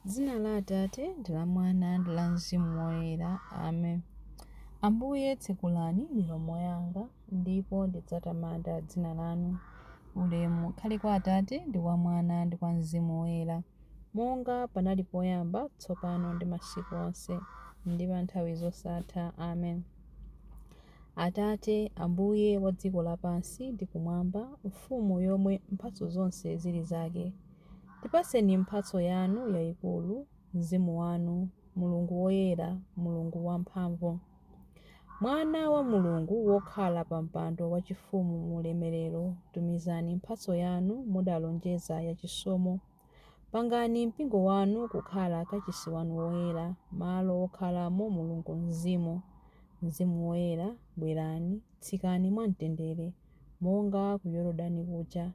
Dzina la Atate ndi la Mwana ndi la Mzimu Woyera. Amen. Ambuye tsekulani milomo yanga, ndipo ndidzatamanda dzina lanu. Ulemu ukhale kwa Atate ndi kwa Mwana ndi kwa Mzimu Woyera, monga panali poyamba, tsopano ndi masiku onse, ndi pa nthawi zosatha. Amen. Atate, Ambuye wa dziko lapansi ndi kumwamba, mfumu yomwe mphatso zonse zili zake, tipaseni mphatso yanu yayikulu, mzimu wanu, Mulungu woyera, Mulungu wamphamvu, Mwana wa Mulungu wokhala pa mpando wachifumu mu ulemerero. Tumizani mphatso yanu mudalonjeza yachisomo. Pangani mpingo wanu kukhala kachisi wanu woyera, malo okhalamo Mulungu Mzimu. Mzimu woyera, bwerani, tsikani mwamtendere, monga ku Yorodani kuja,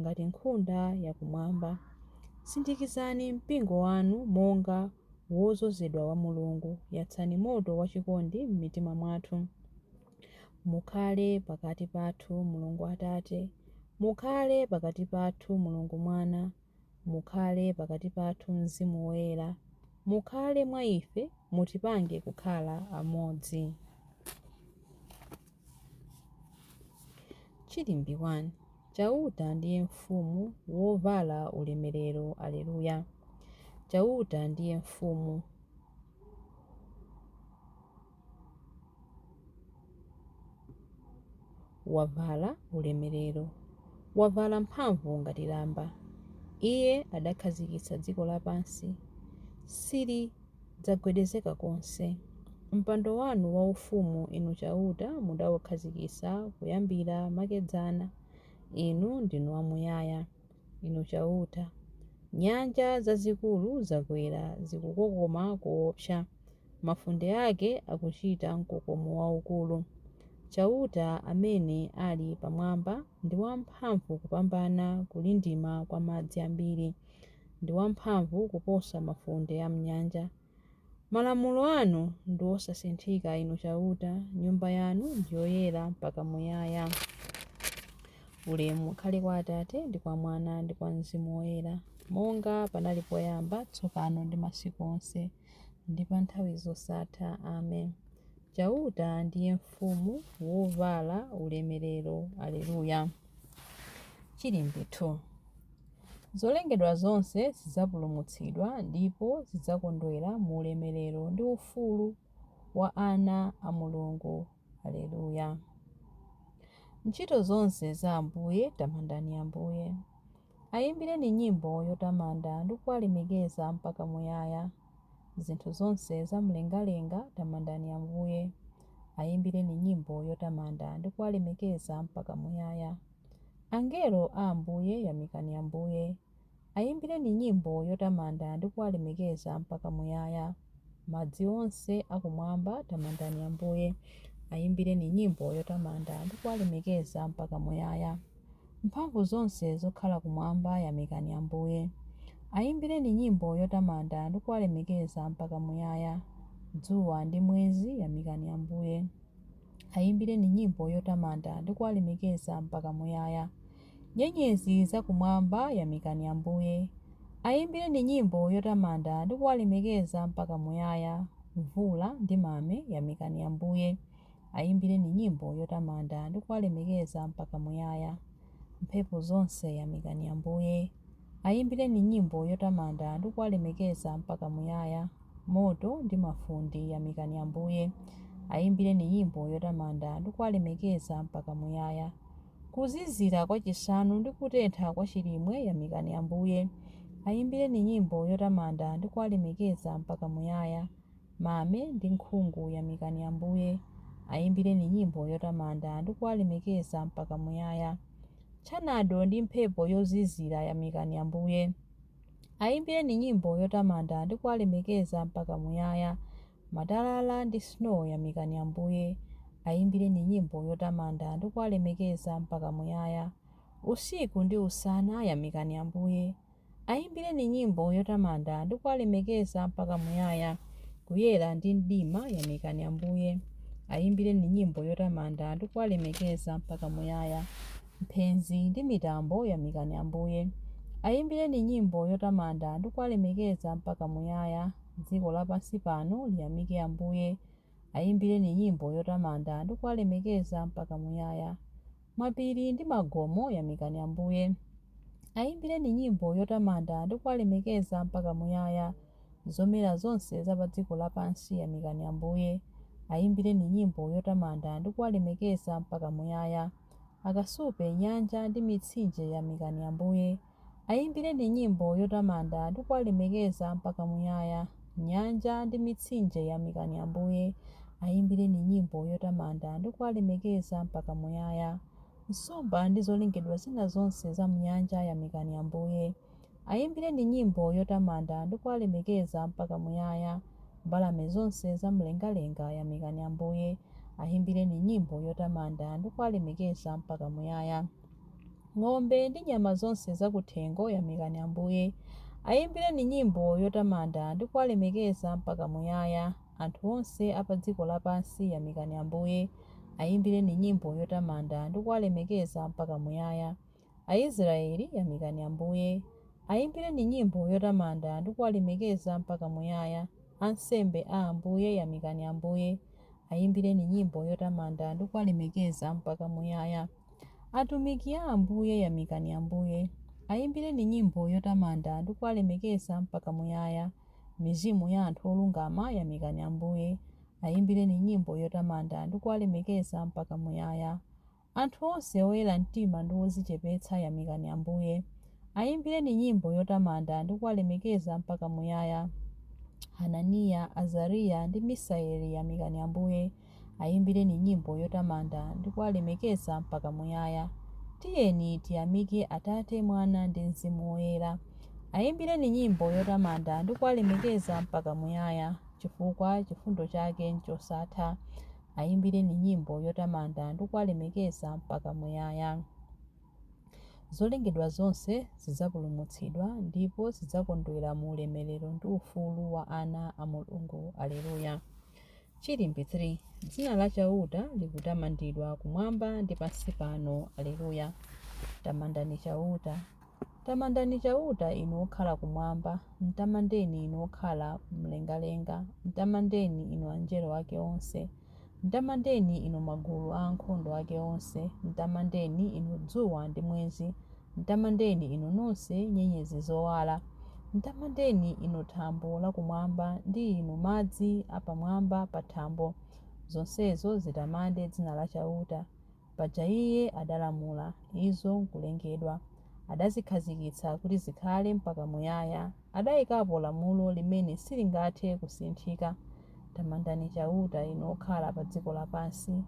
ngati nkhunda yakumwamba. Sindikizani mpingo wanu monga wozozedwa wa Mulungu. Yatsani moto wachikondi m'mitima mwathu. Mukhale pakati pathu Mulungu Atate, mukhale pakati pathu Mulungu Mwana, mukhale pakati pathu Mzimu Woyera, mukhale mwa ife, mutipange kukhala amodzi. Chilimbi 1. Chauta ndiye mfumu wovala ulemerero. Aleluya. Chauta ndiye mfumu wavala ulemerero, wavala mphamvu ngati lamba. Iye adakhazikitsa dziko lapansi, silidzagwedezeka konse. Mpando wanu waufumu, inu chauta, mudawukhazikitsa kuyambira makedzana. Inu ndinu amuyaya, inu chauta. Nyanja zazikulu zakwera, zikukokoma koopsa, mafunde ake akuchita mkokomo waukulu. Chauta amene ali pamwamba ndi wamphamvu kupambana kulindima kwa madzi ambiri, ndi wamphamvu kuposa mafunde a mnyanja. Malamulo anu ndi osasinthika, inu chauta. Nyumba yanu ndi yoyera mpaka muyaya. Ulemu ukhale kwa Atate ndi kwa Mwana ndi kwa Mzimu Woyera, monga panali poyamba, tsopano ndi masiku onse, ndi pa nthawi zosatha. Amen. Chauta ndiye mfumu wovala ulemerero. Aleluya. Chilimbi 2. Zolengedwa zonse zidzapulumutsidwa ndipo zidzakondwera mu ulemerero ndi ufulu wa ana a Mulungu. Aleluya. Ntchito zonse za Ambuye tamandani Ambuye. Ayimbireni nyimbo yotamanda ndi kuwalemekeza mpaka muyaya. Zinthu zonse zamlengalenga tamandani Ambuye. Ayimbireni nyimbo yotamanda ndi kuwalemekeza mpaka muyaya. Angelo a Ambuye yamikani Ambuye. Ayimbireni nyimbo yotamanda ndi kuwalemekeza mpaka muyaya. Madzi onse akumwamba tamandani Ambuye. Ayimbireni nyimbo yotamanda ndi kuwalemekeza mpaka muyaya. Mphamvu zonse zokhala kumwamba yamikani Ambuye. Ayimbireni nyimbo yotamanda ndi kuwalemekeza mpaka muyaya. Dzuwa ndi mwezi yamikani Ambuye. Ayimbireni nyimbo yotamanda ndi kuwalemekeza mpaka muyaya. Nyenyezi zakumwamba yamikani Ambuye. Ayimbireni nyimbo yotamanda ndi kuwalemekeza mpaka muyaya. Mvula ndi mame yamikani Ambuye. Ayimbireni nyimbo yotamanda ndi kuwalemekeza mpaka muyaya. Mphepo zonse yamikani Ambuye. Ayimbireni nyimbo yotamanda ndi kuwalemekeza mpaka muyaya. Moto ndi mafunde yamikani Ambuye. Ayimbireni nyimbo yotamanda ndi kuwalemekeza mpaka muyaya. Kuzizira kwa chisanu ndi kutentha kwa chilimwe yamikani Ambuye. Ayimbireni nyimbo yotamanda ndi kuwalemekeza mpaka muyaya. Mame ndi nkhungu yamikani Ambuye. Ayimbireni nyimbo yotamanda ndi kuwalemekeza mpaka muyaya. Tchanado ndi mphepo yozizira yamikani Ambuye. Ayimbireni nyimbo yotamanda ndi kuwalemekeza mpaka muyaya. Matalala ndi snow yamikani Ambuye. Ayimbireni nyimbo yotamanda ndi kuwalemekeza mpaka muyaya. Usiku ndi usana yamikani Ambuye. Ayimbireni nyimbo yotamanda ndi kuwalemekeza mpaka muyaya. Kuyera ndi mdima yamikani Ambuye. Ayimbireni nyimbo yotamanda ndi kuwalemekeza mpaka muyaya. Mphenzi ndi mitambo yamikani Ambuye. Ayimbireni nyimbo yotamanda ndi kuwalemekeza mpaka muyaya. Dziko lapansi pano liyamike Ambuye. Ayimbireni nyimbo yotamanda ndi kuwalemekeza mpaka muyaya. Mapiri ndi magomo yamikani Ambuye. Ayimbireni nyimbo yotamanda ndi kuwalemekeza mpaka muyaya. Zomera zonse za pa dziko lapansi yamikani Ambuye. Ayimbireni nyimbo yotamanda ndi kuwalemekeza mpaka muyaya. Akasupe, nyanja ndi mitsinje yamikani Ambuye. Ayimbireni nyimbo yotamanda ndi kuwalemekeza mpaka muyaya. Nyanja ndi mitsinje yamikani Ambuye. Ayimbireni nyimbo yotamanda ndi kuwalemekeza mpaka muyaya. Nsomba ndi zolengedwa zina zonse za mnyanja yamikani Ambuye. Ayimbireni nyimbo yotamanda ndi kuwalemekeza mpaka muyaya. Mbalame zonse za mlengalenga yamikani Ambuye. Ayimbireni nyimbo yotamanda ndi kuwalemekeza mpaka muyaya. Ng'ombe ndi nyama zonse zakuthengo yamikani Ambuye. Ayimbireni nyimbo yotamanda ndi kuwalemekeza mpaka muyaya. Anthu onse apa dziko lapansi yamikani Ambuye. Ayimbireni nyimbo yotamanda ndi kuwalemekeza mpaka muyaya. Aisraeli yamikani Ambuye. Ayimbireni nyimbo yotamanda ndi kuwalemekeza mpaka muyaya. Ansembe a Ambuye yamikani Ambuye. Ayimbireni nyimbo yotamanda ndi kuwalemekeza mpaka muyaya. Atumiki a Ambuye yamikani Ambuye. Ayimbireni nyimbo yotamanda ndi kuwalemekeza mpaka muyaya. Mizimu ya anthu olungama yamikani Ambuye. Ayimbireni nyimbo yotamanda ndi kuwalemekeza mpaka muyaya. Anthu onse oyera mtima ndi odzichepetsa yamikani Ambuye. Ayimbireni nyimbo yotamanda ndi kuwalemekeza mpaka muyaya. Hananiya, Azariya ndi Misaeli yamikani Ambuye. Ayimbireni nyimbo yotamanda ndi kuwalemekeza mpaka muyaya. Tiyeni tiyamike Atate, Mwana ndi Mzimu Woyera. Ayimbireni nyimbo yotamanda ndi kuwalemekeza mpaka muyaya, chifukwa chifundo chake nchosatha. Ayimbireni nyimbo yotamanda ndi kuwalemekeza mpaka muyaya. Zolengedwa zonse zidzapulumutsidwa ndipo zidzakondwera mu ulemerero ndi ufulu wa ana a Mulungu. Aleluya. Chilimbi 3. Dzina la Chauta likutamandidwa kumwamba ndi pansi pano. Aleluya. Tamandani Chauta. Tamandani Chauta inu okhala kumwamba. Mtamandeni inu okhala mlengalenga. Mtamandeni inu angelo ake onse. Mtamandeni inu magulu a ankhondo ake onse. Mtamandeni inu dzuwa ndi mwezi. Mtamandeni inu nonse nyenyezi zowala. Mtamandeni inu thambo lakumwamba ndi inu madzi apamwamba pa thambo. Zonsezo zitamande dzina la Chauta. Paja iye adalamula izo nkulengedwa. Adazikhazikitsa kuti zikhale mpaka muyaya. Adayikapo lamulo limene silingathe kusinthika. Tamandani Chauta inu okhala pa dziko lapansi.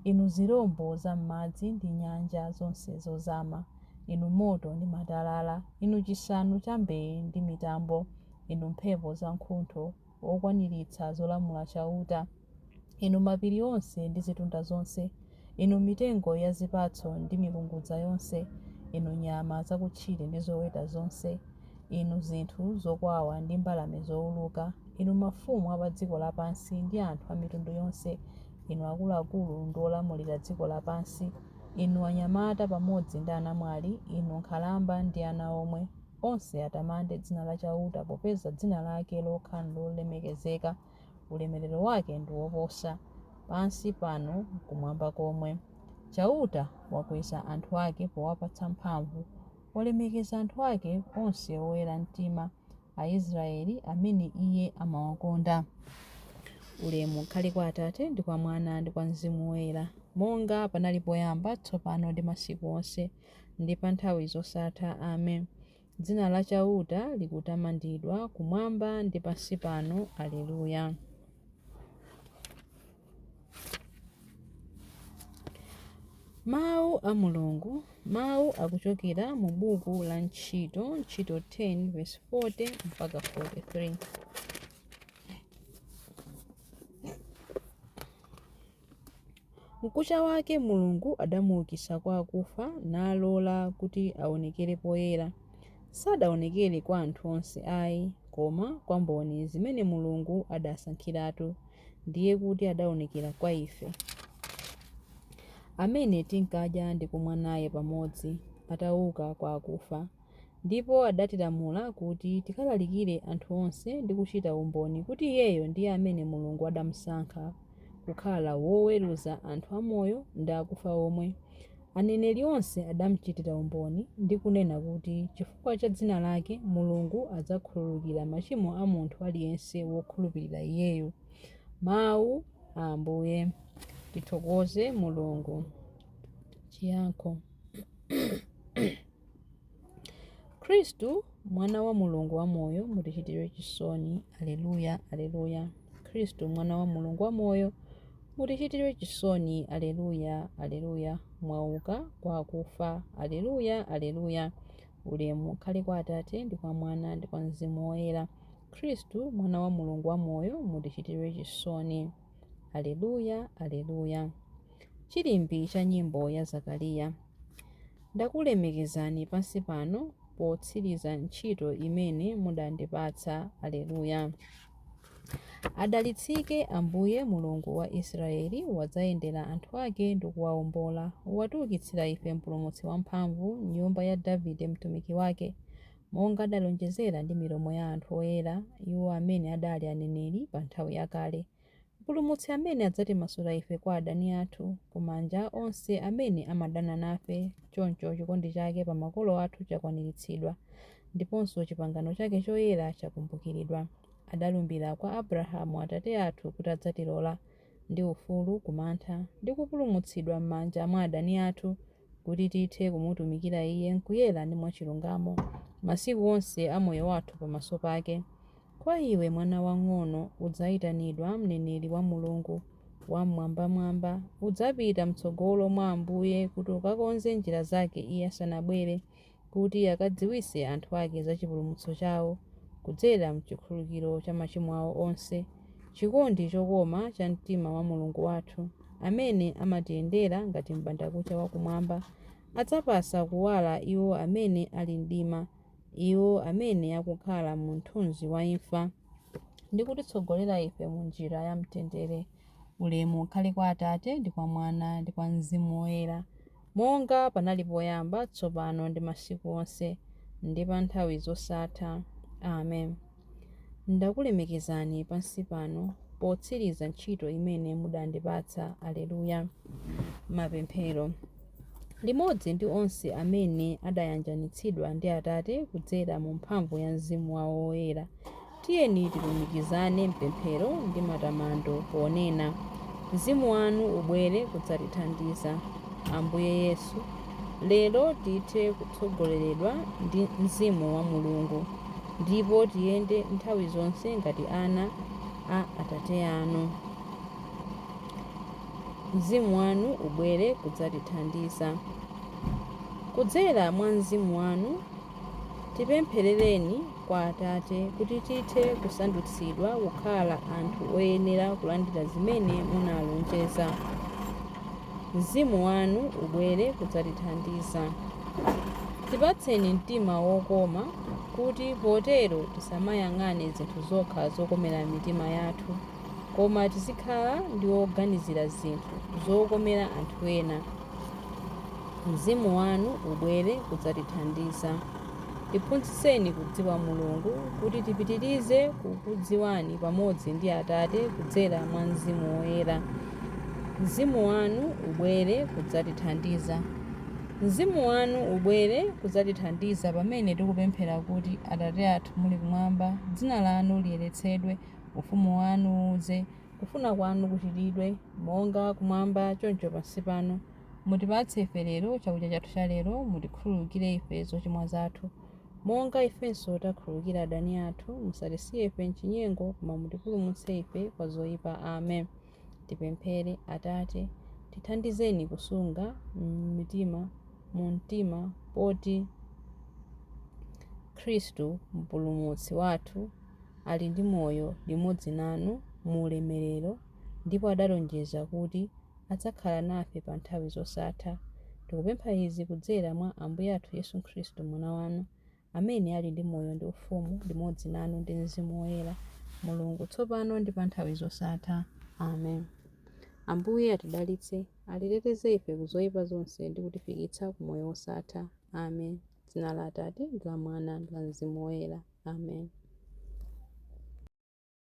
Inu zirombo za m'madzi ndi nyanja zonse zozama. Inu moto ndi matalala. Inu chisanu cha mbee ndi mitambo. Inu mphepo za mkuntho okwaniritsa zolamula Chauta. Inu mapiri onse ndi zitunda zonse. Inu mitengo ya zipatso ndi mikungudza yonse. Inu nyama zakutchire ndi zoweta zonse. Inu zinthu zokwawa ndi mbalame zowuluka. Inu mafumu a pa dziko lapansi ndi anthu a mitundu yonse. Inu akuluakulu ndi olamulira dziko lapansi. Inu anyamata pamodzi ndi anamwali. Inu nkhalamba ndi ana omwe. Onse atamande dzina la Chauta popeza dzina lake lokha lolemekezeka. Ulemerero wake ndi woposa pansi pano kumwamba komwe. Chauta wakweza anthu ake powapatsa mphamvu. Walemekeza anthu ake onse oyera mtima, Aisraeli amene iye amawakonda. Ulemu ukhale kwa Atate ndi kwa Mwana ndi kwa Mzimu Woyera, monga panali poyamba, tsopano ndi masiku onse ndi pa nthawi zosatha. Amen. Dzina la Chauta likutamandidwa kumwamba ndi pansi pano. Aleluya. Mawu a Mulungu. Mawu akuchokera mu buku la Ntchito 10 verse 40 mpaka 43. Mkucha wake Mulungu adamuukitsa kwa akufa nalola kuti aonekere poyera. Sadaonekere kwa anthu onse ayi, koma kwa mboni zimene Mulungu adasankhiratu, ndiye kuti adaonekera kwa ife amene tinkadya ndi kumwa naye pamodzi atauka kwa akufa. ndipo adatilamula kuti tikalalikire anthu onse ndi kuchita umboni kuti iyeyo ndiye amene Mulungu adamusankha kukhala woweruza anthu amoyo ndi akufa omwe. Aneneri onse adamuchitira umboni ndi kunena kuti chifukwa cha dzina lake Mulungu adzakhululukira machimo a munthu aliyense wokhulupirira iyeyo. Mawu a Ambuye. Tithokoze Mulungu. Chiyankho. Khristu mwana wa Mulungu wamoyo mutichitire chisoni. Aleluya, aleluya. Khristu mwana wa Mulungu wamoyo mutichitire chisoni. Aleluya, aleluya. Mwauka kwa akufa. Aleluya, aleluya. Ulemu ukhale kwa Atate ndi kwa Mwana ndi kwa Mzimu Woyera. Khristu mwana wa Mulungu wamoyo mutichitire chisoni. Aleluya, aleluya. Chilimbi cha nyimbo ya Zakariya. Ndakulemekezani pansi pano potsiriza ntchito imene mudandipatsa. Aleluya. Adalitsike Ambuye Mulungu wa Israeli, wadzayendera anthu ake ndi kuwawombola. Watiukitsira ife mpulumutsi wamphamvu, nyumba ya Davide mtumiki wake, monga adalonjezera ndi milomo ya anthu oyera, iwo amene adali aneneri pa nthawi yakale. Mpulumutsi amene adzatimasula ife kwa adani athu, kumanja onse amene amadana nafe. Choncho chikondi chake pa makolo athu chakwaniritsidwa, ndiponso pangano chake choyera chakumbukiridwa. Adalumbira kwa Abrahamu atate athu kuti adzatilola ndi ufulu kumantha ndi kupulumutsidwa m'manja mwa adani athu, kuti tithe kumutumikira iye nkuyera ndi mwachilungamo masiku onse a moyo wathu pamaso pake. Kwa iwe mwana wang'ono udzayitanidwa mneneri wa Mulungu wamwambamwamba. Udzapita mtsogolo mwa Ambuye kuti ukakonze njira zake iye asanabwere, kuti akadziwitse anthu ake za chipulumutso chawo kudzera mchikhululukiro cha machimo awo onse. Chikondi chokoma cha mtima wa Mulungu wathu, amene amatiyendera ngati m'bandakucha wakumwamba, adzapasa kuwala iwo amene ali mdima, iwo amene akukhala mu mthunzi wa imfa, ndi kutitsogolera ife mu njira ya mtendere. Ulemu ukhale kwa Atate ndi kwa Mwana ndi kwa Mzimu Woyera, monga panali poyamba, tsopano ndi masiku onse, ndi pa nthawi zosatha. Amen. Ndakulemekezani pansi pano potsiriza ntchito imene mudandipatsa. Aleluya. Mapemphero. Limodzi ndi onse amene adayanjanitsidwa ndi Atate kudzera mu mphamvu ya Mzimu wawo woyera, tiyeni tilumikizane mpemphero ndi matamando ponena: Mzimu wanu ubwere kudzatithandiza. Ambuye Yesu, lero tithe kutsogoleredwa ndi Mzimu wa Mulungu, ndipo tiyende nthawi zonse ngati ana a Atate anu. Mzimu wanu ubwere kudzatithandiza. Kudzera mwa Mzimu wanu tipempherereni kwa Atate kuti tithe kusandutsidwa kukhala anthu oyenera kulandira zimene munalonjeza. Mzimu wanu ubwere kudzatithandiza. Tipatseni mtima wokoma kuti potero tisamayang'ane zinthu zokha zokomera mitima yathu, koma tizikhala ndi oganizira zinthu zokomera anthu ena. Mzimu wanu ubwere kudzatithandiza. Tiphunzitseni kudziwa Mulungu kuti tipitirize kukudziwani pamodzi ndi Atate kudzera mwa Mzimu Woyera. Mzimu wanu ubwere kudzatithandiza. Mzimu wanu ubwere kudzatithandiza pamene tikupemphera kuti: Atate athu muli kumwamba, dzina lanu liyeretsedwe, ufumu wanu udze, kufuna kwanu kuchitidwe monga kumwamba choncho pansi pano. Mutipatse ife lero chakudya chathu cha lero. Mutikhululukire ife zochimwa zathu, monga ifenso takhululukira adani athu. Musatisiye ife m'chinyengo, koma mutipulumutse ife kwa zoyipa. Amen. Tipemphere. Atate, tithandizeni kusunga mu mtima poti Khristu mpulumutsi wathu ali ndi moyo limodzi nanu mu ulemerero, ndipo adalonjeza kuti adzakhala nafe pa nthawi zosatha. Tikupempha izi kudzera mwa Ambuye athu Yesu Khristu mwana wanu, amene ali ndi moyo ndi ufumu limodzi nanu ndi Mzimu Woyera, Mulungu tsopano ndi pa nthawi zosatha. Amen. Ambuye atidalitse, atiteteze ife ku zoyipa zonse ndi kutifikitsa ku moyo wosatha. Amen. M'dzina la Atate ndi la Mwana ndi la Mzimu Woyera. Amen.